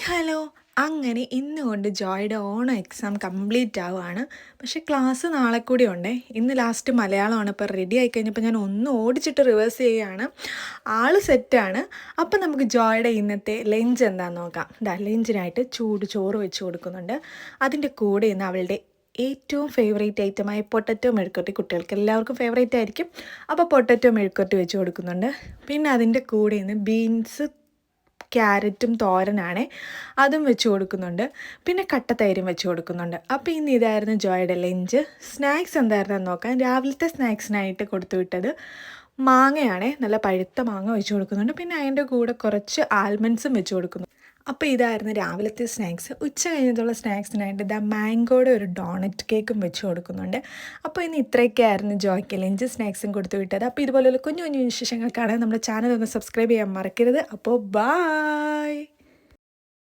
Hello. അങ്ങനെ ഇന്നുകൊണ്ട് ജോയുടെ Onam exam complete ആവുകയാണ്. പക്ഷേ ക്ലാസ് നാളെ കൂടി ഉണ്ടേ. ഇന്ന് ലാസ്റ്റ് മലയാളമാണ്. ഇപ്പോൾ റെഡി ആയി കഴിഞ്ഞപ്പോൾ ഞാൻ ഒന്ന് ഓടിച്ചിട്ട് റിവേഴ്സ് ചെയ്യുകയാണ്. ആൾ സെറ്റാണ്. അപ്പം നമുക്ക് ജോയുടെ ഇന്നത്തെ ലഞ്ച് എന്താണെന്ന് നോക്കാം. ലഞ്ചിനായിട്ട് ചൂട് ചോറ് വെച്ച് കൊടുക്കുന്നുണ്ട്. അതിൻ്റെ കൂടെ ഇന്ന് അവളുടെ ഏറ്റവും ഫേവറേറ്റ് ഐറ്റമായ പൊട്ടറ്റോ മെഴുക്കുവരട്ടി, കുട്ടികൾക്ക് എല്ലാവർക്കും ഫേവറേറ്റ് ആയിരിക്കും. അപ്പോൾ പൊട്ടറ്റോ മെഴുക്കുവരട്ടി വെച്ച് കൊടുക്കുന്നുണ്ട്. പിന്നെ അതിൻ്റെ കൂടെ ഇന്ന് ബീൻസ് ക്യാരറ്റും തോരനാണ്, അതും വെച്ച് കൊടുക്കുന്നുണ്ട്. പിന്നെ കട്ടത്തൈരും വെച്ച് കൊടുക്കുന്നുണ്ട്. അപ്പോൾ ഇന്ന് ഇതായിരുന്നു ജോയുടെ ലഞ്ച്. സ്നാക്സ് എന്തായിരുന്നു നോക്കാം. രാവിലത്തെ സ്നാക്സിനായിട്ട് കൊടുത്തു വിട്ടത് മാങ്ങയാണ്. നല്ല പഴുത്ത മാങ്ങ വെച്ച് കൊടുക്കുന്നുണ്ട്. പിന്നെ അതിൻ്റെ കൂടെ കുറച്ച് ആൽമണ്ട്സും വെച്ച് കൊടുക്കുന്നു. അപ്പോൾ ഇതായിരുന്നു രാവിലത്തെ സ്നാക്സ്. ഉച്ച കഴിഞ്ഞിട്ടുള്ള സ്നാക്സിനായിട്ട് ഇതാ മാംഗോയുടെ ഒരു ഡോണറ്റ് കേക്കും വെച്ച് കൊടുക്കുന്നുണ്ട്. അപ്പോൾ ഇന്ന് ഇത്രയൊക്കെയായിരുന്നു ജോയ്ക്ക് ലഞ്ച് സ്നാക്സും കൊടുത്തു വിട്ടത്. അപ്പോൾ ഇതുപോലെയുള്ള കുഞ്ഞു കുഞ്ഞു വിശേഷങ്ങൾ കാണാൻ നമ്മുടെ ചാനൽ ഒന്ന് സബ്സ്ക്രൈബ് ചെയ്യാൻ മറക്കരുത്. അപ്പോൾ ബായ്.